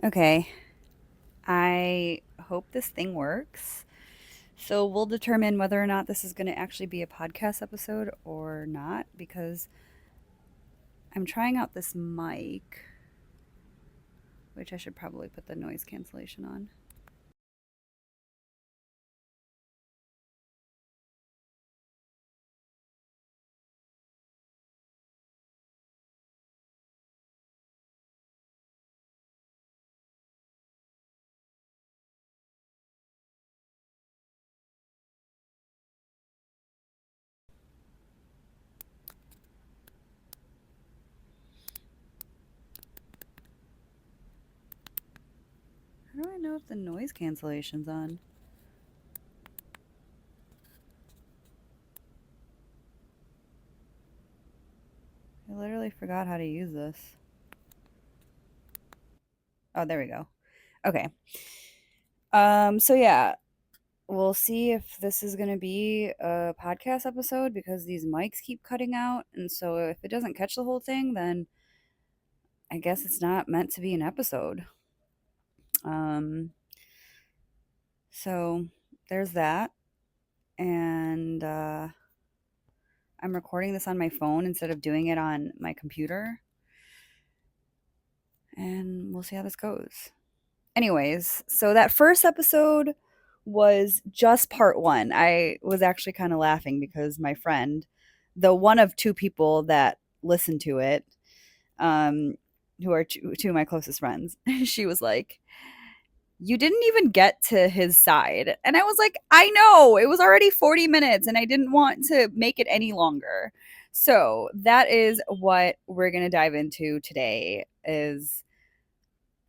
Okay, I hope this thing works. So we'll determine whether or not this is going to actually be a podcast episode or not because I'm trying out this mic, which I should probably put the noise cancellation on. How do I know if the noise cancellation's on? I literally forgot how to use this. Oh, there we go. Okay. So yeah, we'll see if this is going to be a podcast episode because these mics keep cutting out. And so if it doesn't catch the whole thing, then I guess it's not meant to be an episode. Um, so there's that. And I'm recording this on my phone instead of doing it on my computer. And we'll see how this goes. Anyways, so that first episode was just part one. I was actually kind of laughing because my friend, the one of two people that listened to it, um, who are two of my closest friends, she was like, "You didn't even get to his side." And I was like, "I know, it was already 40 minutes and I didn't want to make it any longer." So, that is what we're going to dive into today is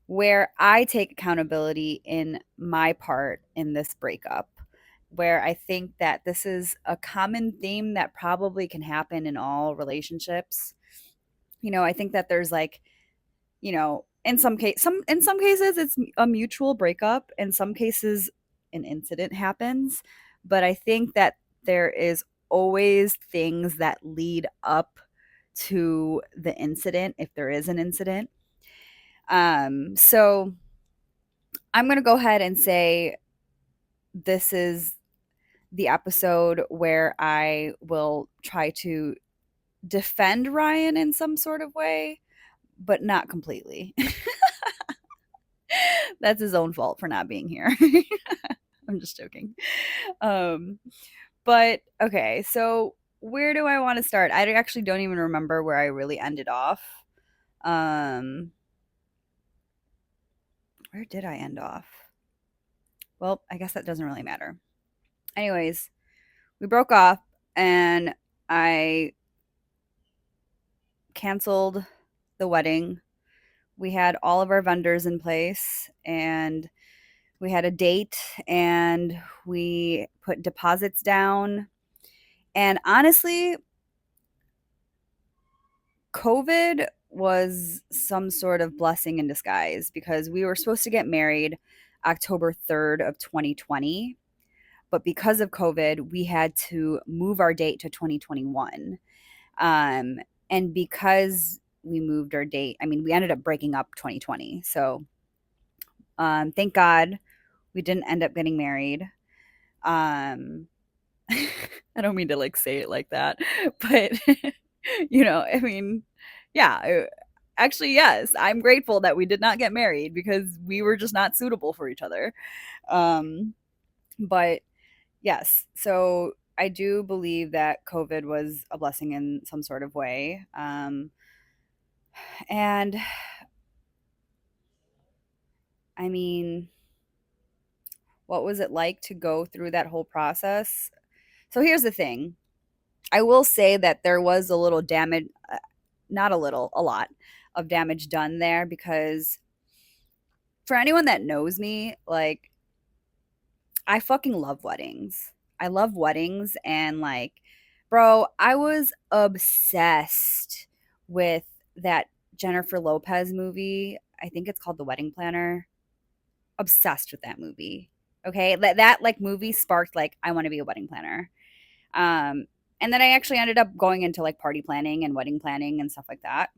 where I take accountability in my part in this breakup, where I think that this is a common theme that probably can happen in all relationships. I think that there's like, in some cases it's a mutual breakup, in some cases an incident happens, but I think that there is always things that lead up to the incident if there is an incident. So I'm going to go ahead and say this is the episode where I will try to defend Ryan in some sort of way, but not completely. That's his own fault for not being here. I'm just joking. Um, but okay, so where do I want to start? I actually don't even remember where I really ended off. Um, where did I end off? Well, I guess that doesn't really matter. Anyways, we broke off and I canceled the wedding. We had all of our vendors in place and we had a date and we put deposits down. And honestly, COVID was some sort of blessing in disguise because we were supposed to get married October 3rd of 2020, but because of COVID, we had to move our date to 2021. Um, and because we moved our date, I mean, we ended up breaking up 2020. So thank God we didn't end up getting married. Um, I don't mean to like say it like that, but I mean, yeah, actually, yes, I'm grateful that we did not get married because we were just not suitable for each other. Um, but yes, so I do believe that COVID was a blessing in some sort of way. And I mean, what was it like to go through that whole process? So here's the thing. I will say that there was a little damage, not a little, a lot of damage done there because for anyone that knows me, like I fucking love weddings. I love weddings and like bro, I was obsessed with that Jennifer Lopez movie. I think it's called The Wedding Planner. Obsessed with that movie. Okay? That like movie sparked like I want to be a wedding planner. Um and then I actually ended up going into like party planning and wedding planning and stuff like that.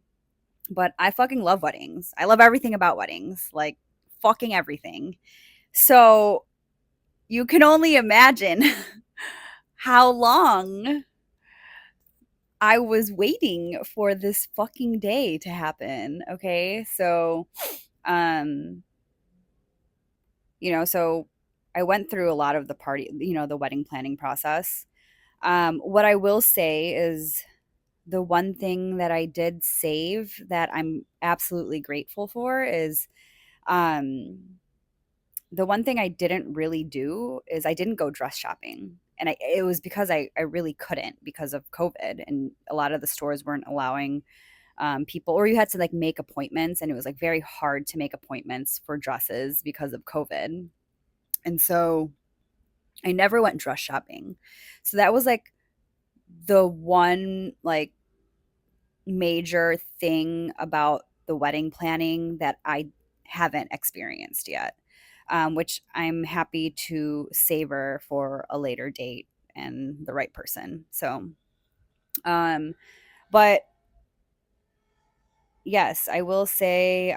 but I fucking love weddings. I love everything about weddings, like fucking everything. So you can only imagine how long I was waiting for this fucking day to happen. Okay. So, um, so I went through a lot of the party, the wedding planning process. What I will say is the one thing that I did save that I'm absolutely grateful for is um, the one thing I didn't really do is I didn't go dress shopping. And it was because I really couldn't because of COVID. And a lot of the stores weren't allowing people, or you had to like make appointments. And it was like very hard to make appointments for dresses because of COVID. And so I never went dress shopping. So that was like the one like major thing about the wedding planning that I haven't experienced yet, which I'm happy to savor for a later date and the right person. So, um, but yes, I will say,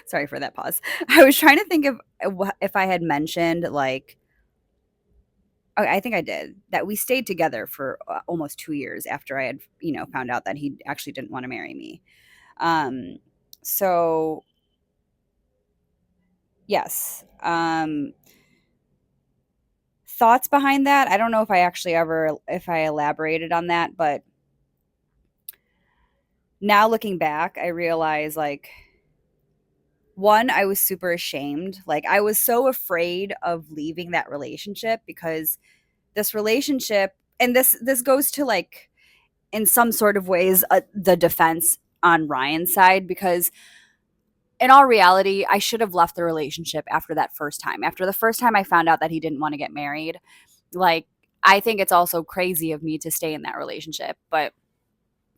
sorry for that pause. I was trying to think of if I had mentioned like, oh, I think I did that we stayed together for almost 2 years after I had, found out that he actually didn't want to marry me. Um, so yes. Thoughts behind that? I don't know if I actually ever if I elaborated on that, but now looking back, I realize like one, I was super ashamed. Like I was so afraid of leaving that relationship because this relationship and this goes to like in some sort of ways the defense on Ryan's side because in all reality, I should have left the relationship after that first time. After the first time I found out that he didn't want to get married, like I think it's also crazy of me to stay in that relationship. But,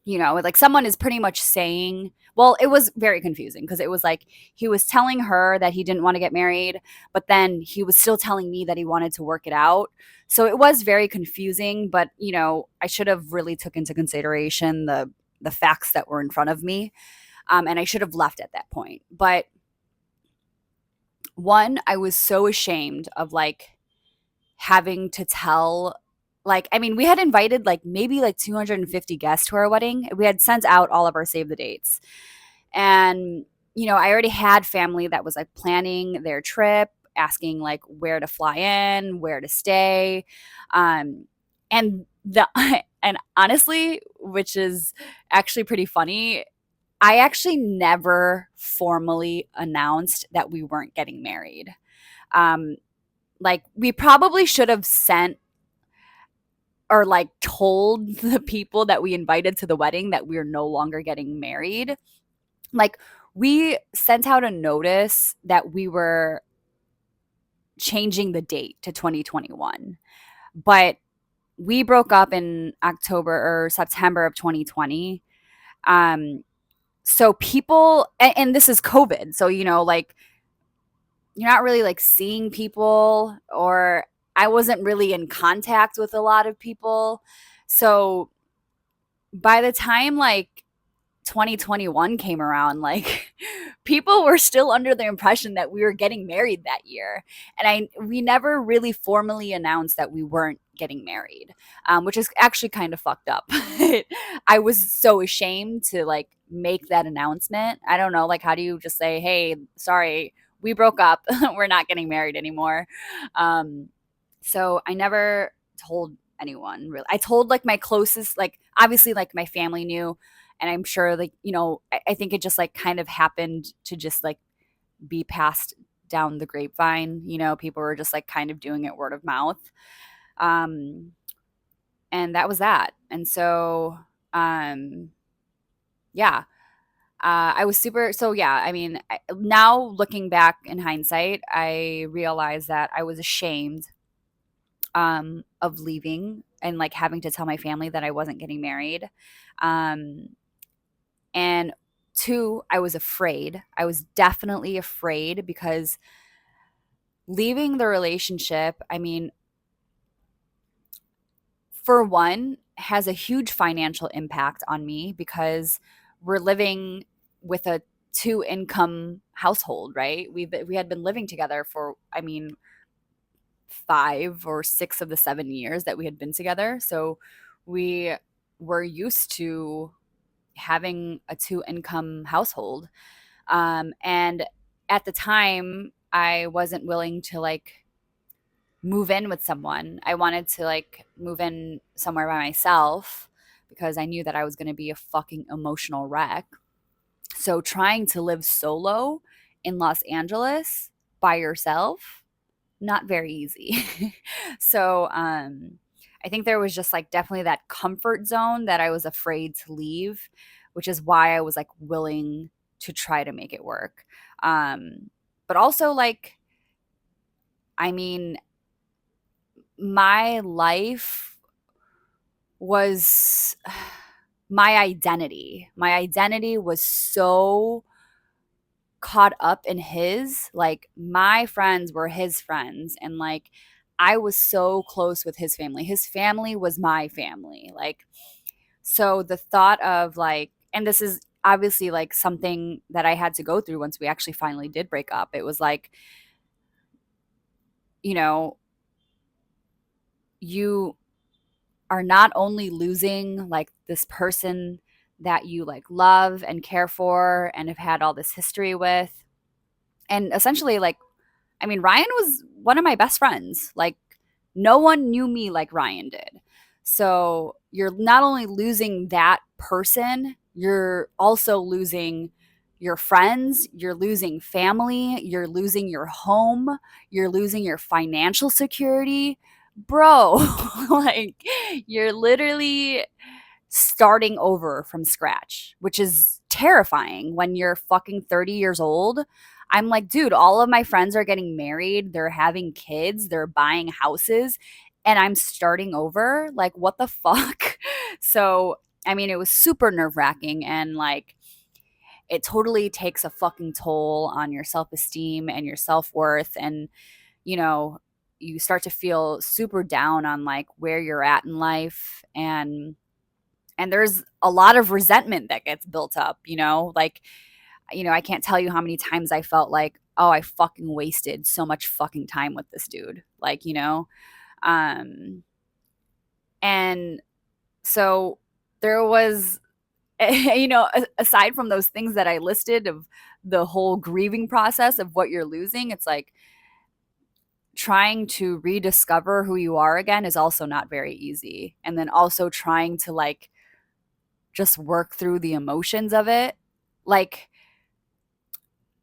like someone is pretty much saying, well, it was very confusing because it was like he was telling her that he didn't want to get married, but then he was still telling me that he wanted to work it out. So it was very confusing, but I should have really took into consideration the facts that were in front of me. And I should have left at that point. But one, I was so ashamed of like having to tell like I mean, we had invited like maybe like 250 guests to our wedding. We had sent out all of our save the dates. And I already had family that was like planning their trip, asking like where to fly in, where to stay. And the and honestly, which is actually pretty funny, I actually never formally announced that we weren't getting married. Um, like we probably should have sent or like told the people that we invited to the wedding that we're no longer getting married. Like we sent out a notice that we were changing the date to 2021. But we broke up in October or September of 2020. So people and this is COVID. So like you're not really like seeing people, or I wasn't really in contact with a lot of people. So by the time like 2021 came around, like people were still under the impression that we were getting married that year. And we never really formally announced that we weren't getting married, which is actually kind of fucked up. I was so ashamed to like make that announcement. I don't know, like how do you just say, hey, sorry, we broke up. We're not getting married anymore. Um, so I never told anyone really. I told like my closest, like obviously like my family knew, and I'm sure like I think it just like kind of happened to just like be passed down the grapevine. People were just like kind of doing it word of mouth, um, and that was that. And so um, yeah, I was super. So yeah, I mean, now looking back in hindsight, I realized that I was ashamed of leaving and like having to tell my family that I wasn't getting married. Um, and two, I was afraid. I was definitely afraid because leaving the relationship, I mean, for one, has a huge financial impact on me because we're living with a two income household, right? We had been living together for, I mean, 5 or 6 of the 7 years that we had been together. So we were used to having a two income household. And at the time, I wasn't willing to like move in with someone. I wanted to like move in somewhere by myself because I knew that I was going to be a fucking emotional wreck. So trying to live solo in Los Angeles by yourself, not very easy. So I think there was just like definitely that comfort zone that I was afraid to leave, which is why I was like willing to try to make it work. But also like, I mean, my life was my identity. My identity was so caught up in his. Like, my friends were his friends, and like, I was so close with his family. His family was my family. Like, so the thought of like, and this is obviously like something that I had to go through once we actually finally did break up. It was like, you know, you are not only losing like this person that you like love and care for and have had all this history with, and essentially like, I mean, Ryan was one of my best friends. Like, no one knew me like Ryan did. So you're not only losing that person, you're also losing your friends, you're losing family, you're losing your home, you're losing your financial security. Bro, like, you're literally starting over from scratch, which is terrifying when you're fucking 30 years old. I'm like, dude, all of my friends are getting married, they're having kids, they're buying houses, and I'm starting over. Like, what the fuck? So, I mean, it was super nerve wracking, and like, it totally takes a fucking toll on your self esteem and your self worth. And, you know, you start to feel super down on like where you're at in life. And there's a lot of resentment that gets built up, like, I can't tell you how many times I felt like, oh, I fucking wasted so much fucking time with this dude. Like, um, and so there was, aside from those things that I listed of the whole grieving process of what you're losing, it's like trying to rediscover who you are again is also not very easy. And then also trying to like just work through the emotions of it. Like,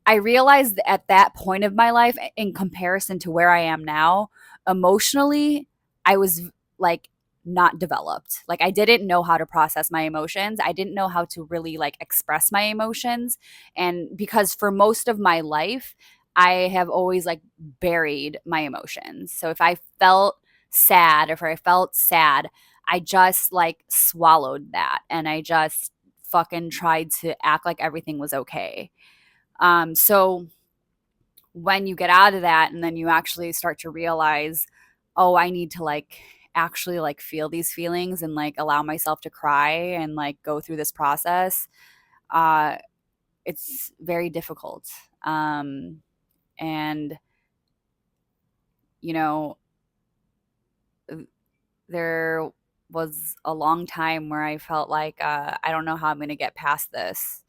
I realized at that point of my life, in comparison to where I am now, emotionally, I was like not developed. Like, I didn't know how to process my emotions. I didn't know how to really like express my emotions. And because for most of my life, I have always like buried my emotions. So if I felt sad, if I felt sad, I just like swallowed that and I just fucking tried to act like everything was okay. So when you get out of that and then you actually start to realize, oh, I need to like actually like feel these feelings and like allow myself to cry and like go through this process, uh, it's very difficult. And, you know, there was a long time where I felt like, I don't know how I'm going to get past this.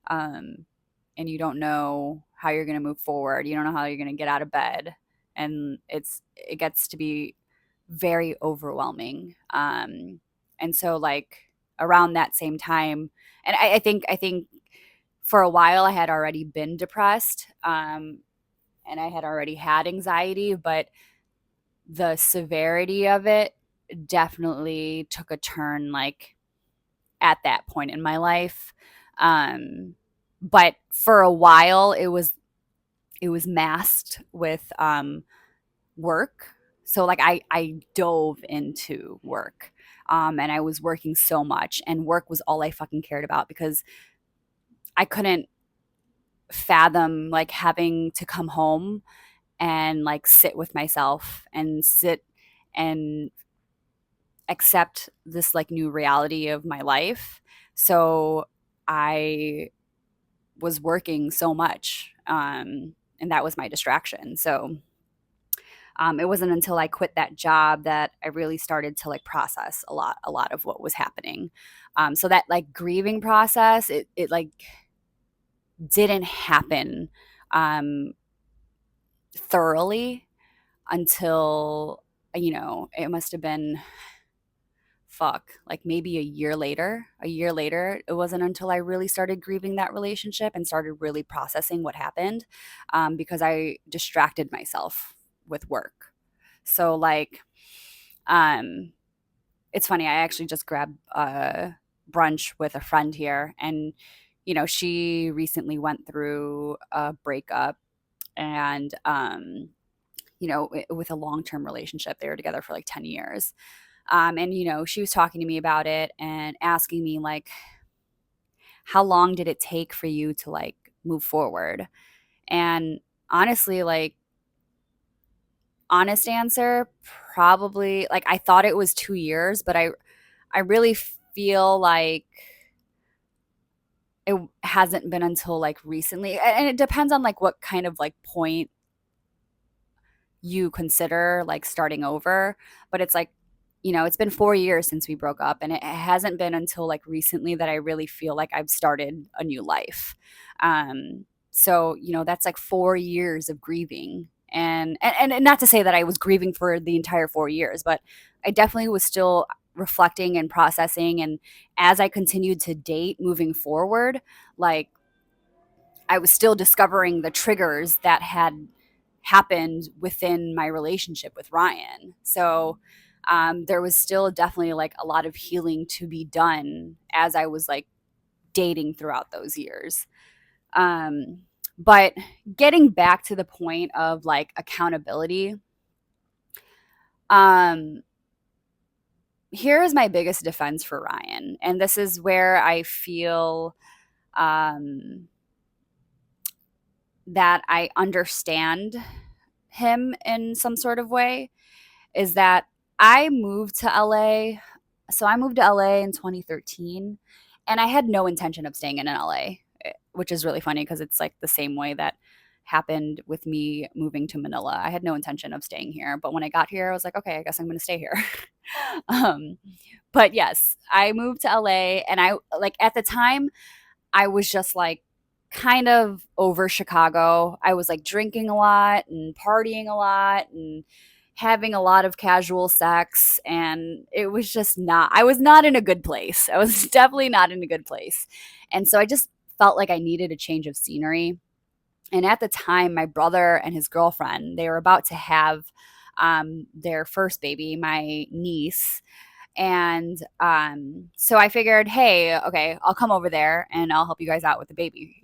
Um, and you don't know how you're going to move forward. You don't know how you're going to get out of bed. And it gets to be very overwhelming. And so like around that same time, and I think for a while I had already been depressed. And I had already had anxiety, but the severity of it definitely took a turn like at that point in my life. Um, but for a while it was masked with work. So like I dove into work. And I was working so much and work was all I fucking cared about because I couldn't fathom like having to come home and like sit with myself and sit and accept this like new reality of my life. So I was working so much, and that was my distraction. So it wasn't until I quit that job that I really started to like process a lot of what was happening. So that like grieving process, it like didn't happen um, thoroughly until, it must have been, like maybe a year later. It wasn't until I really started grieving that relationship and started really processing what happened, because I distracted myself with work. So like, um, it's funny. I actually just grabbed brunch with a friend here, and she recently went through a breakup, and with a long term relationship. They were together for like 10 years, and she was talking to me about it and asking me like, how long did it take for you to like move forward? And honestly, like, honest answer, probably like I thought it was 2 years, but I really feel like it hasn't been until like recently. And it depends on like what kind of like point you consider like starting over. But it's like, it's been 4 years since we broke up, and it hasn't been until like recently that I really feel like I've started a new life. So, that's like 4 years of grieving. And not to say that I was grieving for the entire 4 years, but I definitely was still reflecting and processing. And as I continued to date moving forward, like I was still discovering the triggers that had happened within my relationship with Ryan. So there was still definitely like a lot of healing to be done as I was like dating throughout those years. Um, but getting back to the point of like accountability, um, here is my biggest defense for Ryan. And this is where I feel um, that I understand him in some sort of way, is that I moved to LA. So I moved to LA in 2013, and I had no intention of staying in LA, which is really funny because it's like the same way that happened with me moving to Manila. I had no intention of staying here, but when I got here, I was like, okay, I guess I'm going to stay here. um, but yes, I moved to LA, and I like at the time I was just like kind of over Chicago. I was like drinking a lot and partying a lot and having a lot of casual sex. And it was just not, I was not in a good place. I was definitely not in a good place. And so I just felt like I needed a change of scenery. And at the time, my brother and his girlfriend, they were about to have their first baby, my niece. And so I figured, hey, okay, I'll come over there and I'll help you guys out with the baby.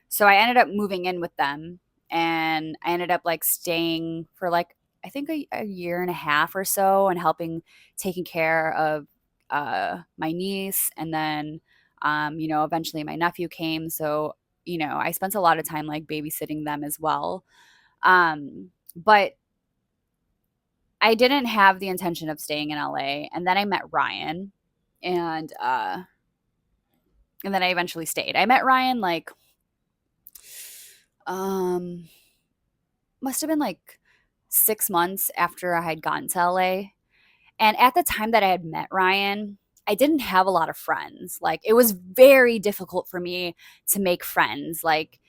So I ended up moving in with them, and I ended up like staying for like, I think a year and a half or so, and helping taking care of my niece. And then, eventually my nephew came. So, I spent a lot of time like babysitting them as well. But I didn't have the intention of staying in LA, and then I met Ryan, and and then I eventually stayed. I met Ryan like um must have been like 6 months after I had gotten to LA. And at the time that I had met Ryan, I didn't have a lot of friends. Like it was very difficult for me to make friends. Like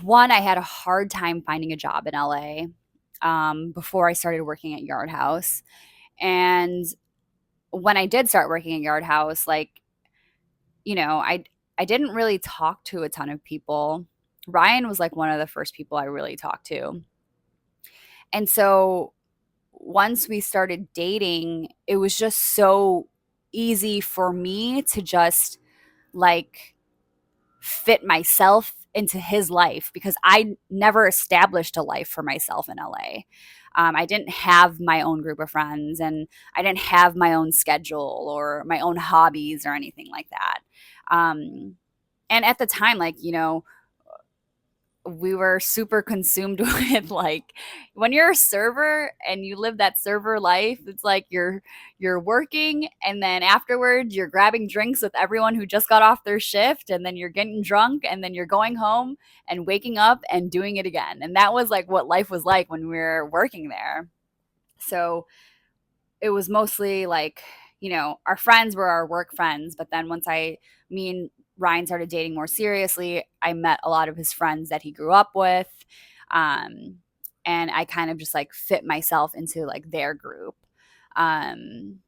one, I had a hard time finding a job in LA before I started working at Yard House. And when I did start working at Yard House, like, I didn't really talk to a ton of people. Ryan was like one of the first people I really talked to. And so once we started dating, it was just so easy for me to just like fit myself into his life because I never established a life for myself in LA. I didn't have my own group of friends, and I didn't have my own schedule or my own hobbies or anything like that. And at the time, like, we were super consumed with like when you're a server and you live that server life, it's like you're working and then afterwards you're grabbing drinks with everyone who just got off their shift and then you're getting drunk and then you're going home and waking up and doing it again. And that was like what life was like when we were working there. So it was mostly like, our friends were our work friends, but then once me and Ryan started dating more seriously, I met a lot of his friends that he grew up with. Um, and I kind of just like fit myself into like their group. Um,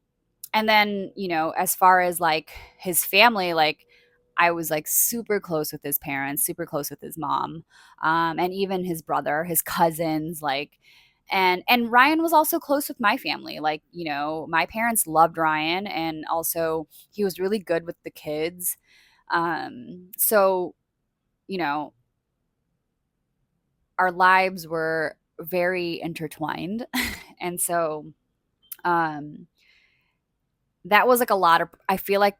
and then, as far as like his family, like I was like super close with his parents, super close with his mom, and even his brother, his cousins, like, and Ryan was also close with my family. Like, my parents loved Ryan, and also he was really good with the kids. So, you know, our lives were very intertwined, and so um, that was like a lot of. I feel like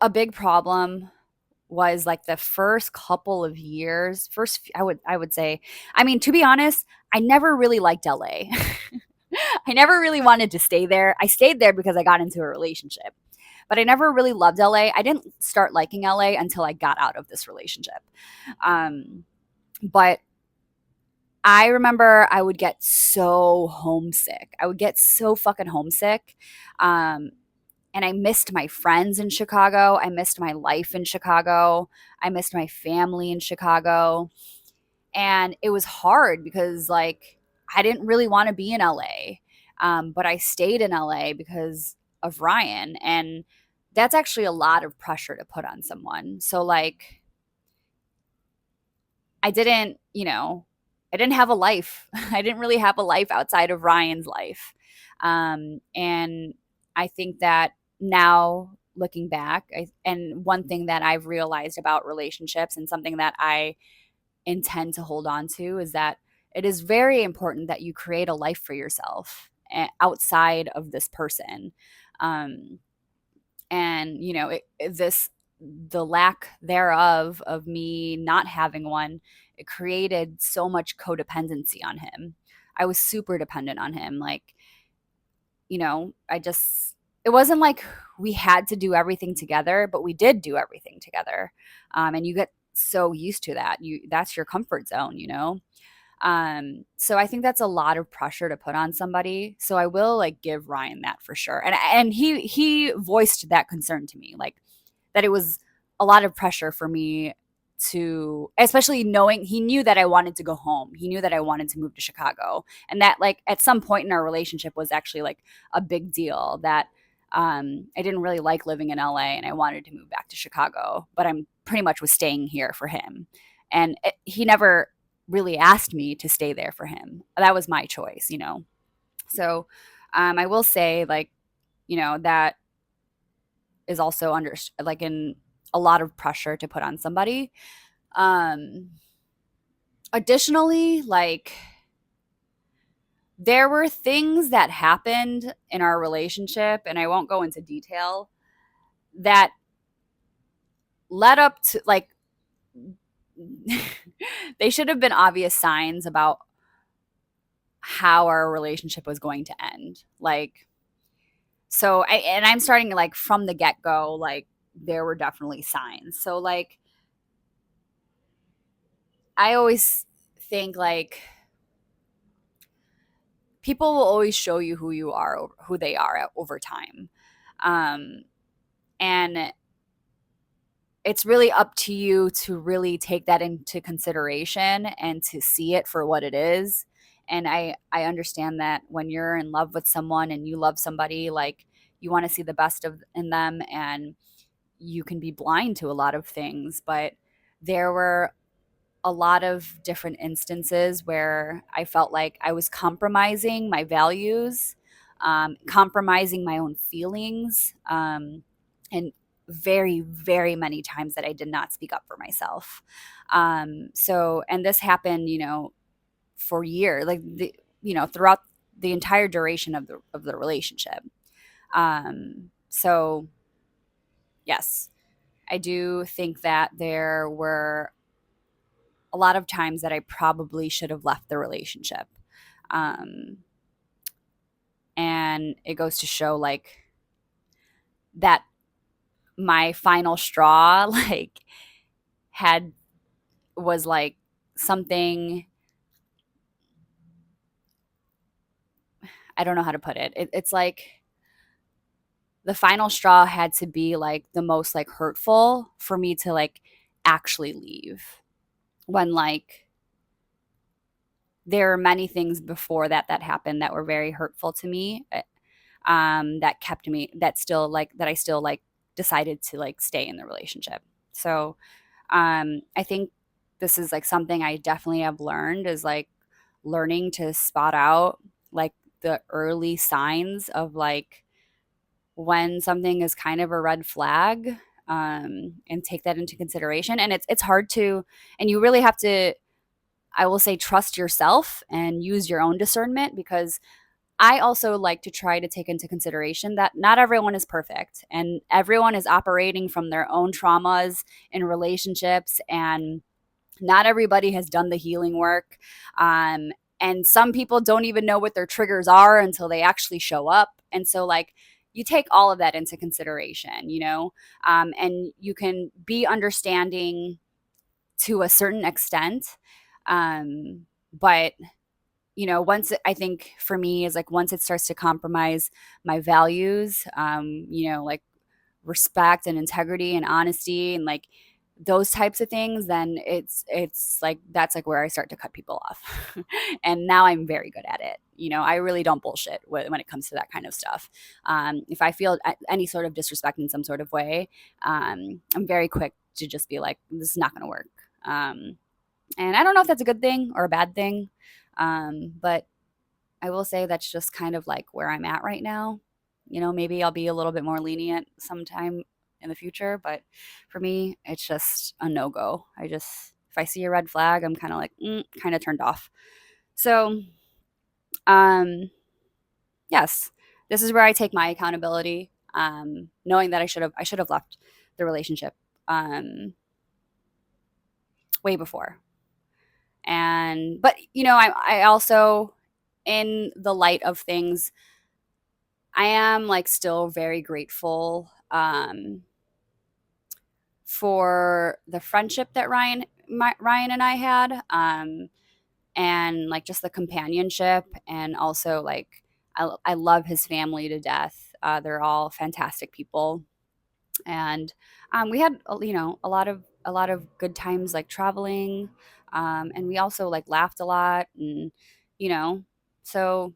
a big problem was like the first couple of years. I would say, I mean, to be honest, I never really liked LA. I never really wanted to stay there. I stayed there because I got into a relationship, but I never really loved LA. I didn't start liking LA until I got out of this relationship. But I remember I would get so homesick. I would get so fucking homesick. Um, and I missed my friends in Chicago. I missed my life in Chicago. I missed my family in Chicago. And it was hard because, like, I didn't really want to be in LA. But I stayed in LA because of Ryan. And that's actually a lot of pressure to put on someone. So, like, I didn't, I didn't have a life. I didn't really have a life outside of Ryan's life. And I think that now looking back, and one thing that I've realized about relationships and something that I intend to hold on to is that it is very important that you create a life for yourself outside of this person. Um, and the lack thereof of me not having one, it created so much codependency on him. I was super dependent on him. Like, I just, it wasn't like we had to do everything together, but we did do everything together. And you get so used to that. That's your comfort zone. So I think that's a lot of pressure to put on somebody. So I will like give Ryan that for sure. And he voiced that concern to me, like that it was a lot of pressure for me to, especially knowing he knew that I wanted to go home. He knew that I wanted to move to Chicago. And that like at some point in our relationship was actually like a big deal that I didn't really like living in LA and I wanted to move back to Chicago, but I'm pretty much was staying here for him. And he never really asked me to stay there for him. That was my choice. So I will say, like, that is also under like in a lot of pressure to put on somebody. Um, Additionally, like there were things that happened in our relationship, and I won't go into detail, that led up to like they should have been obvious signs about how our relationship was going to end. Like, so I'm starting like from the get go, like there were definitely signs. So like I always think like people will always show you who they are over time. Um, and it's really up to you to really take that into consideration and to see it for what it is. And I understand that when you're in love with someone and you love somebody, like you want to see the best of in them, and you can be blind to a lot of things. But there were a lot of different instances where I felt like I was compromising my values, compromising my own feelings, and very, very many times that I did not speak up for myself. And this happened, for years, like throughout the entire duration of the relationship. So yes, I do think that there were a lot of times that I probably should have left the relationship. Um, and it goes to show like that my final straw like had was like something, I don't know how to put it. It's like the final straw had to be like the most like hurtful for me to like actually leave, when like there are many things before that that happened that were very hurtful to me, that kept me, that still like, that I still like decided to like stay in the relationship. So I think this is like something I definitely have learned, is like learning to spot out like the early signs of like when something is kind of a red flag, and take that into consideration. And it's hard to, and you really have to, I will say, trust yourself and use your own discernment, because I also like to try to take into consideration that not everyone is perfect and everyone is operating from their own traumas in relationships, and not everybody has done the healing work. Um, and some people don't even know what their triggers are until they actually show up. And so, like, you take all of that into consideration, and you can be understanding to a certain extent. But once I think for me is like once it starts to compromise my values, like respect and integrity and honesty and like those types of things, then it's like that's like where I start to cut people off. And now I'm very good at it. I really don't bullshit when it comes to that kind of stuff. If I feel any sort of disrespect in some sort of way, I'm very quick to just be like, this is not going to work. And I don't know if that's a good thing or a bad thing, but I will say that's just kind of like where I'm at right now. Maybe I'll be a little bit more lenient sometime in the future, but for me, it's just a no go. If I see a red flag, I'm kind of like, kind of turned off. So, um, yes, this is where I take my accountability, knowing that I should have left the relationship, way before. But I also, in the light of things, I am like still very grateful, for the friendship that Ryan and I had, and like just the companionship, and also like I love his family to death. They're all fantastic people, and we had a lot of good times like traveling, and we also like laughed a lot, and you know so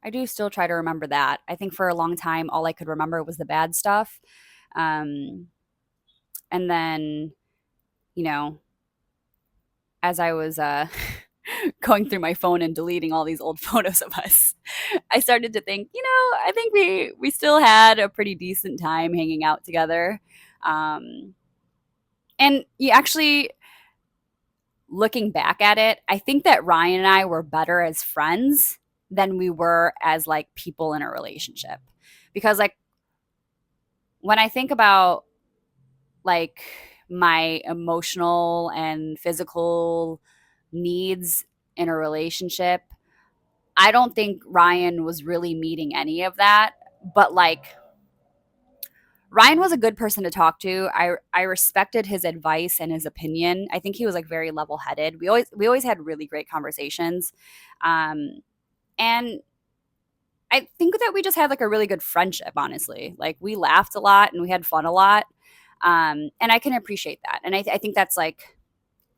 I do still try to remember that. I think for a long time, all I could remember was the bad stuff. Um, and then, you know, as I was going through my phone and deleting all these old photos of us, I started to think, I think we still had a pretty decent time hanging out together. Um, and you actually, looking back at it, I think that Ryan and I were better as friends than we were as like people in a relationship. Because like when I think about like my emotional and physical needs in a relationship, I don't think Ryan was really meeting any of that. But like Ryan was a good person to talk to. I respected his advice and his opinion. I think he was like very level headed. We always had really great conversations, um, and I think that we just had like a really good friendship. Honestly, like we laughed a lot and we had fun a lot, and I can appreciate that. And I think that's like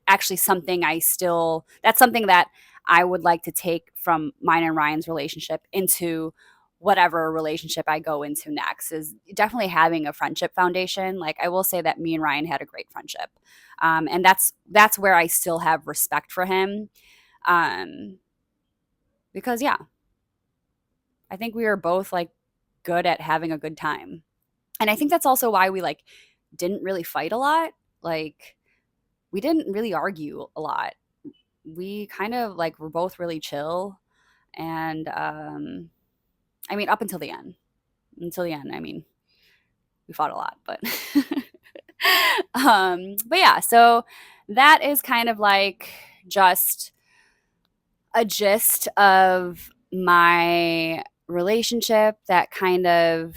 actually something that's something that I would like to take from mine and Ryan's relationship into whatever relationship I go into next, is definitely having a friendship foundation. Like I will say that me and Ryan had a great friendship. And that's where I still have respect for him. Um, because yeah, I think we were both like good at having a good time. And I think that's also why we like didn't really fight a lot. Like we didn't really argue a lot. We kind of like were both really chill, and I mean up until the end. I mean, we fought a lot, but But yeah, so that is kind of like just a gist of my relationship that kind of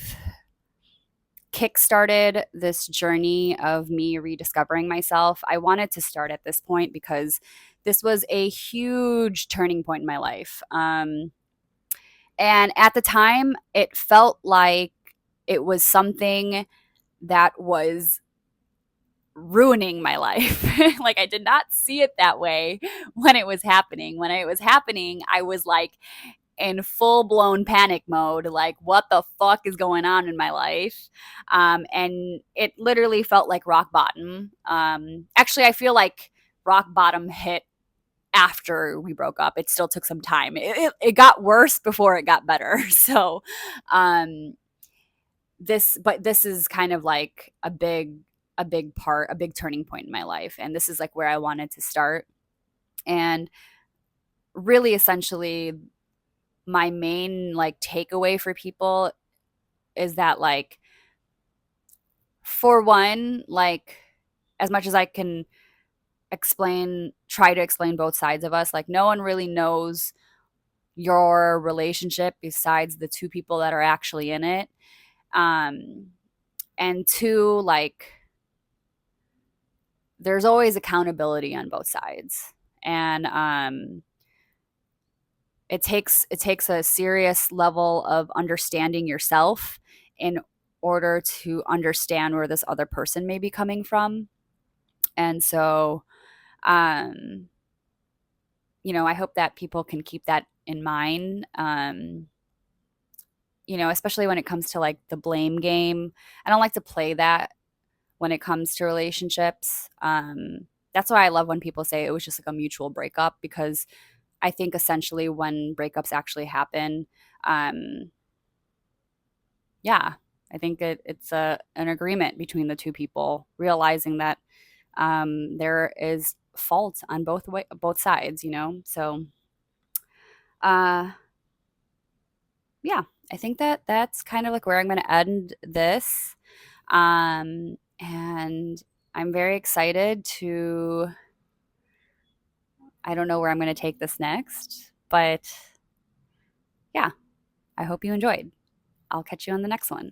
kickstarted this journey of me rediscovering myself. I wanted to start at this point because this was a huge turning point in my life. And at the time, it felt like it was something that was ruining my life. Like I did not see it that way when it was happening. When it was happening, I was like in full blown panic mode, like, what the fuck is going on in my life? And it literally felt like rock bottom. Actually, I feel like rock bottom hit after we broke up. It still took some time. It got worse before it got better. So, um, this is kind of like a big turning point in my life. And this is like where I wanted to start. And really, essentially, my main like takeaway for people is that like for one, like as much as I can try to explain both sides of us, like no one really knows your relationship besides the two people that are actually in it. um and two, like there's always accountability on both sides. And it takes a serious level of understanding yourself in order to understand where this other person may be coming from. And so, um, I hope that people can keep that in mind. Especially when it comes to like the blame game. I don't like to play that when it comes to relationships. That's why I love when people say it was just like a mutual breakup, because I think essentially when breakups actually happen, um, yeah, I think it's an agreement between the two people, realizing that there is fault on both sides. So uh, yeah, I think that that's kind of like where I'm going to end this. And I'm very excited to. I don't know where I'm going to take this next, but yeah, I hope you enjoyed. I'll catch you on the next one.